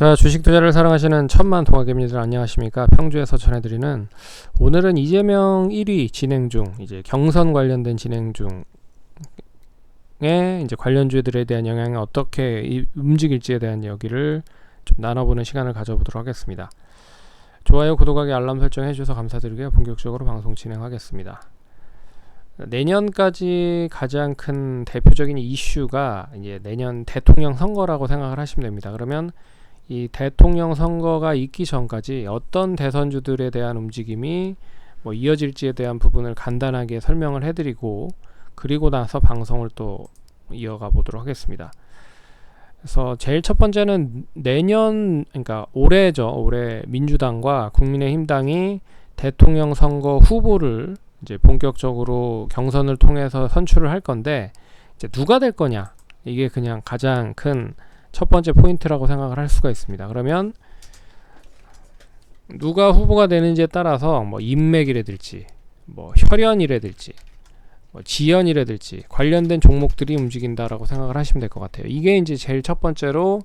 자, 주식 투자를 사랑하시는 천만 동학개미들 안녕하십니까? 평주에서 전해드리는 오늘은 이재명 1위 진행 중, 이제 경선 관련된 진행 중에 이제 관련주들에 대한 영향이 어떻게 움직일지에 대한 얘기를 좀 나눠보는 시간을 가져보도록 하겠습니다. 좋아요, 구독하기, 알람 설정 해주셔서 감사드리고요. 본격적으로 방송 진행하겠습니다. 내년까지 가장 큰 대표적인 이슈가 이제 내년 대통령 선거라고 생각을 하시면 됩니다. 그러면 이 대통령 선거가 있기 전까지 어떤 대선주들에 대한 움직임이 이어질지에 대한 부분을 간단하게 설명을 해드리고, 그리고 나서 방송을 또 이어가 보도록 하겠습니다. 그래서 제일 첫 번째는 내년, 그러니까 올해죠. 올해 민주당과 국민의힘당이 대통령 선거 후보를 이제 본격적으로 경선을 통해서 선출을 할 건데, 이제 누가 될 거냐, 이게 그냥 가장 큰 첫 번째 포인트라고 생각을 할 수가 있습니다. 그러면 누가 후보가 되는지에 따라서 인맥이라 될지, 혈연이라 될지, 지연이라 될지 관련된 종목들이 움직인다라고 생각을 하시면 될 것 같아요. 이게 이제 제일 첫 번째로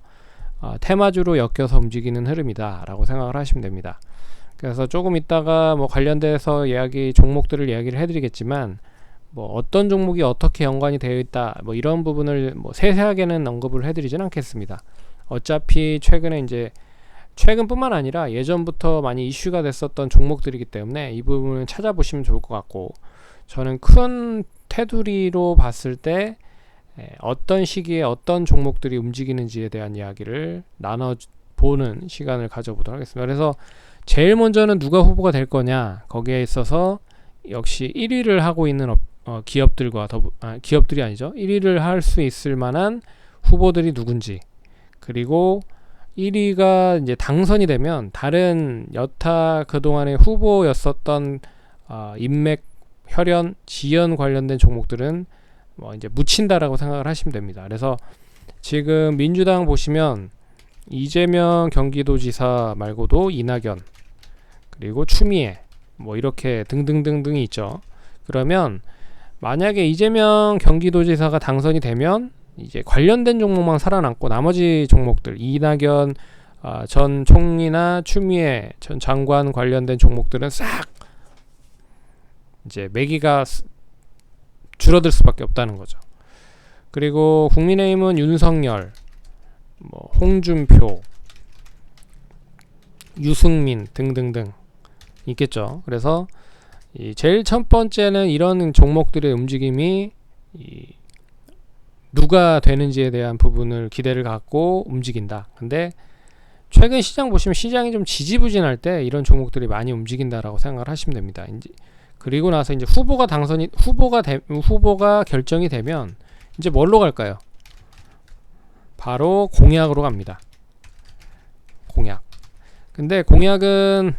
테마주로 엮여서 움직이는 흐름이다라고 생각을 하시면 됩니다. 그래서 조금 이따가 관련돼서 종목들을 이야기를 해드리겠지만, 어떤 종목이 어떻게 연관이 되어 있다, 이런 부분을 세세하게는 언급을 해드리진 않겠습니다. 어차피 최근뿐만 아니라 예전부터 많이 이슈가 됐었던 종목들이기 때문에 이 부분을 찾아보시면 좋을 것 같고, 저는 큰 테두리로 봤을 때 어떤 시기에 어떤 종목들이 움직이는지에 대한 이야기를 나눠보는 시간을 가져보도록 하겠습니다. 그래서 제일 먼저는 누가 후보가 될 거냐, 거기에 있어서 역시 1위를 하고 있는 기업들과 기업들이 아니죠. 1위를 할 수 있을 만한 후보들이 누군지, 그리고 1위가 이제 당선이 되면 다른 여타 그동안의 후보였었던 인맥, 혈연, 지연 관련된 종목들은 이제 묻힌다라고 생각을 하시면 됩니다. 그래서 지금 민주당 보시면 이재명 경기도지사 말고도 이낙연, 그리고 추미애, 이렇게 등등등등이 있죠. 그러면 만약에 이재명 경기도지사가 당선이 되면 이제 관련된 종목만 살아남고 나머지 종목들, 이낙연 전 총리나 추미애 전 장관 관련된 종목들은 싹 이제 매기가 줄어들 수밖에 없다는 거죠. 그리고 국민의힘은 윤석열, 홍준표, 유승민 등등등 있겠죠. 그래서 제일 첫 번째는 이런 종목들의 움직임이 누가 되는지에 대한 부분을 기대를 갖고 움직인다. 근데 최근 시장 보시면 시장이 좀 지지부진할 때 이런 종목들이 많이 움직인다라고 생각을 하시면 됩니다. 그리고 나서 이제 후보가 결정이 되면 이제 뭘로 갈까요? 바로 공약으로 갑니다. 공약. 근데 공약은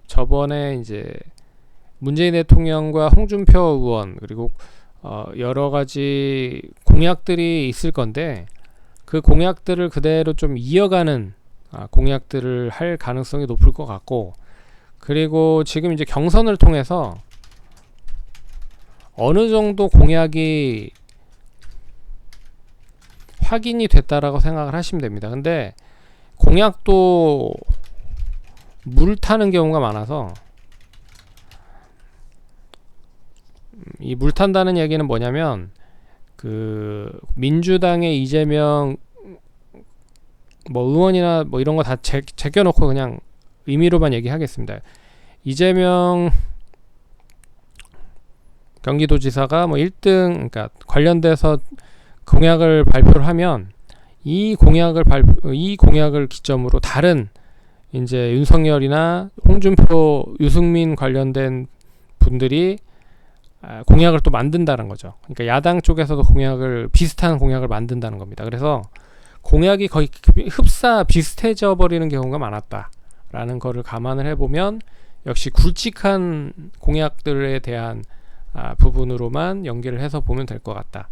저번에 이제 문재인 대통령과 홍준표 의원, 그리고 여러 가지 공약들이 있을 건데, 그 공약들을 그대로 좀 이어가는 공약들을 할 가능성이 높을 것 같고, 그리고 지금 이제 경선을 통해서 어느 정도 공약이 확인이 됐다라고 생각을 하시면 됩니다. 근데 공약도 물 타는 경우가 많아서, 이 물 탄다는 얘기는 뭐냐면, 민주당의 이재명 의원이나 이런 거 다 제껴놓고 그냥 의미로만 얘기하겠습니다. 이재명 경기도지사가 1등, 그러니까 관련돼서 공약을 발표를 하면 이 공약을 기점으로 다른 이제 윤석열이나 홍준표, 유승민 관련된 분들이 공약을 또 만든다는 거죠. 그러니까 야당 쪽에서도 비슷한 공약을 만든다는 겁니다. 그래서 공약이 거의 비슷해져 버리는 경우가 많았다라는 거를 감안을 해보면, 역시 굵직한 공약들에 대한 부분으로만 연계를 해서 보면 될 것 같다.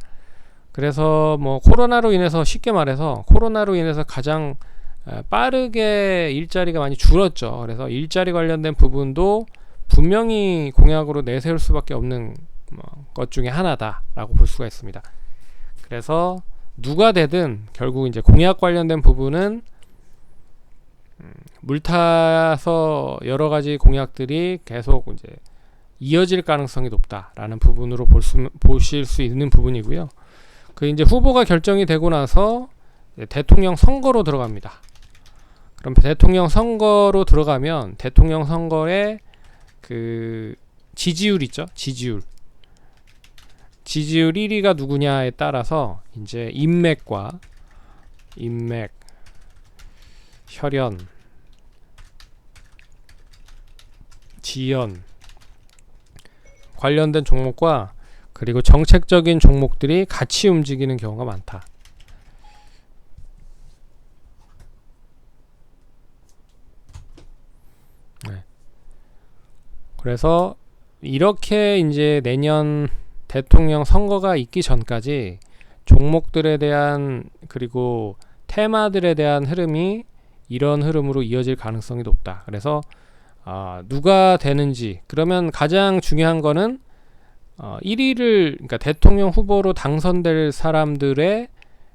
그래서 코로나로 인해서, 쉽게 말해서 코로나로 인해서 가장 빠르게 일자리가 많이 줄었죠. 그래서 일자리 관련된 부분도 분명히 공약으로 내세울 수밖에 없는 것 중에 하나다라고 볼 수가 있습니다. 그래서 누가 되든 결국 이제 공약 관련된 부분은 물타서 여러 가지 공약들이 계속 이제 이어질 가능성이 높다라는 부분으로 보실 수 있는 부분이고요. 그 이제 후보가 결정이 되고 나서 대통령 선거로 들어갑니다. 그럼 대통령 선거로 들어가면 대통령 선거에 그 지지율 있죠? 지지율 1위가 누구냐에 따라서 이제 인맥, 혈연, 지연 관련된 종목과 그리고 정책적인 종목들이 같이 움직이는 경우가 많다. 네. 그래서 이렇게 이제 내년 대통령 선거가 있기 전까지 종목들에 대한 그리고 테마들에 대한 흐름이 이런 흐름으로 이어질 가능성이 높다. 그래서 누가 되는지, 그러면 가장 중요한 거는 1위를 그러니까 대통령 후보로 당선될 사람들의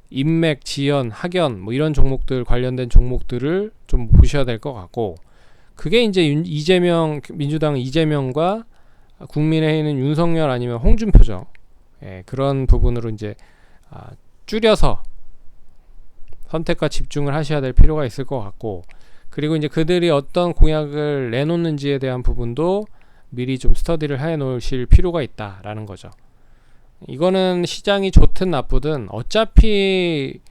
인맥, 지연, 학연 뭐 이런 종목들 관련된 종목들을 좀 보셔야 될 것 같고, 그게 이제 민주당 이재명과 국민의힘은 윤석열 아니면 홍준표죠. 예, 그런 부분으로 이제 줄여서 선택과 집중을 하셔야 될 필요가 있을 것 같고, 그리고 이제 그들이 어떤 공약을 내놓는지에 대한 부분도 미리 좀 스터디를 해 놓으실 필요가 있다라는 거죠. 이거는 시장이 좋든 나쁘든 어차피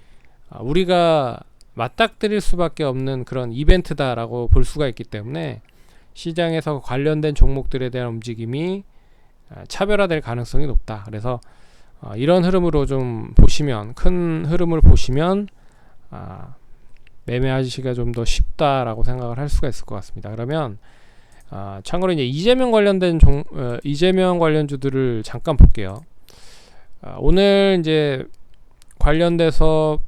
우리가 맞닥뜨릴 수밖에 없는 그런 이벤트다라고 볼 수가 있기 때문에 시장에서 관련된 종목들에 대한 움직임이 차별화될 가능성이 높다. 그래서 이런 흐름으로 좀 보시면, 큰 흐름을 보시면 매매하시기가 좀 더 쉽다라고 생각을 할 수가 있을 것 같습니다. 그러면 참고로 이제 이재명 관련주들을 잠깐 볼게요. 오늘 이제 관련돼서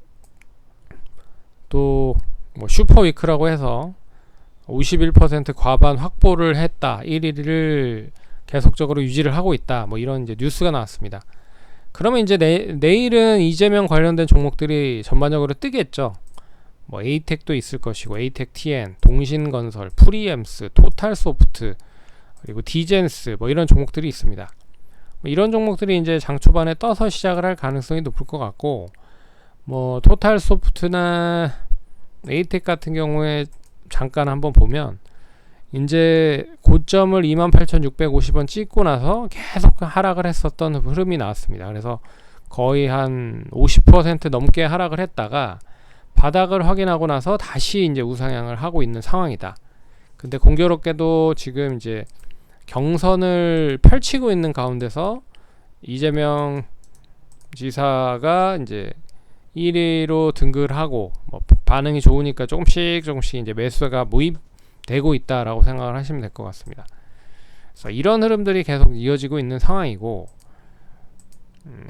또 뭐 슈퍼위크라고 해서 51% 과반 확보를 했다, 1위를 계속적으로 유지를 하고 있다, 뭐 이런 이제 뉴스가 나왔습니다. 그러면 이제 내일은 이재명 관련된 종목들이 전반적으로 뜨겠죠. 뭐 에이텍도 있을 것이고, 에이텍 TN, 동신건설, 프리엠스, 토탈소프트, 그리고 디젠스 뭐 이런 종목들이 있습니다. 뭐 이런 종목들이 이제 장 초반에 떠서 시작을 할 가능성이 높을 것 같고, 뭐 토탈소프트나 에이텍 같은 경우에 잠깐 한번 보면 이제 고점을 28,650원 찍고 나서 계속 하락을 했었던 흐름이 나왔습니다. 그래서 거의 한 50% 넘게 하락을 했다가 바닥을 확인하고 나서 다시 이제 우상향을 하고 있는 상황이다. 근데 공교롭게도 지금 이제 경선을 펼치고 있는 가운데서 이재명 지사가 이제 1위로 등극을 하고 뭐 반응이 좋으니까 조금씩 이제 매수가 모입되고 있다라고 생각을 하시면 될 것 같습니다. 그래서 이런 흐름들이 계속 이어지고 있는 상황이고,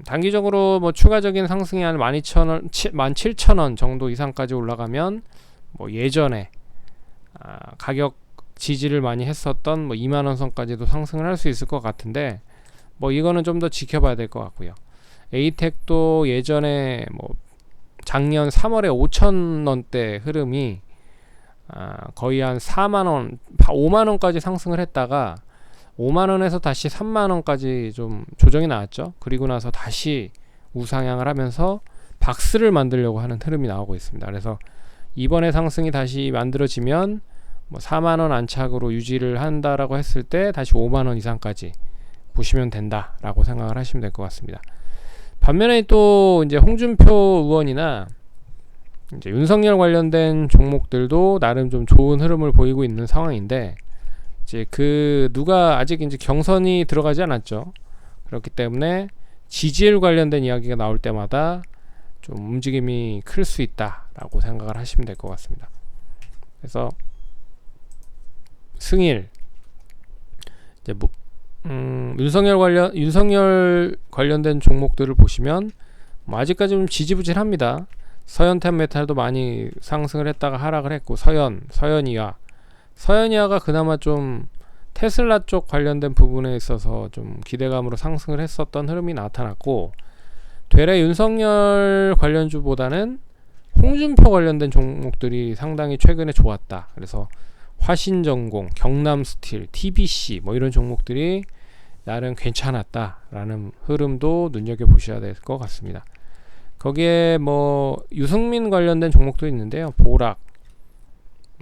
단기적으로 뭐 추가적인 상승이 한 12,000원, 17,000원 정도 이상까지 올라가면 뭐 예전에 가격 지지를 많이 했었던 뭐 2만원 선까지도 상승을 할 수 있을 것 같은데, 뭐 이거는 좀 더 지켜봐야 될 것 같고요. 에이텍도 예전에 뭐 작년 3월에 5,000원대 흐름이 거의 한 4만원, 5만원까지 상승을 했다가 5만원에서 다시 3만원까지 좀 조정이 나왔죠. 그리고 나서 다시 우상향을 하면서 박스를 만들려고 하는 흐름이 나오고 있습니다. 그래서 이번에 상승이 다시 만들어지면 뭐 4만원 안착으로 유지를 한다라고 했을 때 다시 5만원 이상까지 보시면 된다라고 생각을 하시면 될 것 같습니다. 반면에 또 이제 홍준표 의원이나 이제 윤석열 관련된 종목들도 나름 좀 좋은 흐름을 보이고 있는 상황인데, 이제 누가 아직 이제 경선이 들어가지 않았죠. 그렇기 때문에 지지율 관련된 이야기가 나올 때마다 좀 움직임이 클 수 있다라고 생각을 하시면 될 것 같습니다. 그래서 승일 이제 윤석열 관련된 종목들을 보시면 뭐 아직까지 좀 지지부진합니다. 서현템 메탈도 많이 상승을 했다가 하락을 했고, 서현이와가 그나마 좀 테슬라 쪽 관련된 부분에 있어서 좀 기대감으로 상승을 했었던 흐름이 나타났고, 되레 윤석열 관련주보다는 홍준표 관련된 종목들이 상당히 최근에 좋았다. 그래서 화신전공, 경남스틸, TBC 뭐 이런 종목들이 나름 괜찮았다라는 흐름도 눈여겨보셔야 될 것 같습니다. 거기에 뭐 유승민 관련된 종목도 있는데요. 보락,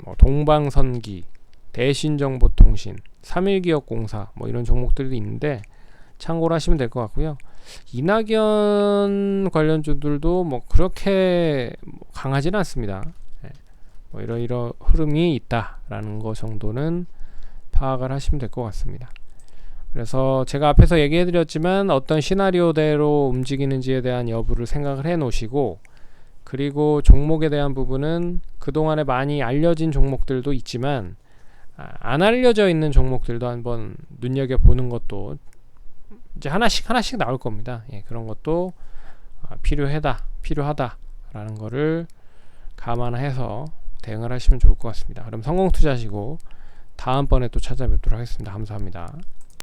뭐 동방선기, 대신정보통신, 3일기업공사 뭐 이런 종목들도 있는데 참고를 하시면 될 것 같고요. 이낙연 관련주들도 뭐 그렇게 강하지는 않습니다. 뭐 이런 흐름이 있다라는 거 정도는 파악을 하시면 될 것 같습니다. 그래서 제가 앞에서 얘기해 드렸지만 어떤 시나리오대로 움직이는지에 대한 여부를 생각을 해 놓으시고, 그리고 종목에 대한 부분은 그동안에 많이 알려진 종목들도 있지만 안 알려져 있는 종목들도 한번 눈여겨보는 것도 이제 하나씩 나올 겁니다. 그런 것도 필요하다라는 거를 감안해서 대응을 하시면 좋을 것 같습니다. 그럼 성공 투자하시고 다음번에 또 찾아뵙도록 하겠습니다. 감사합니다.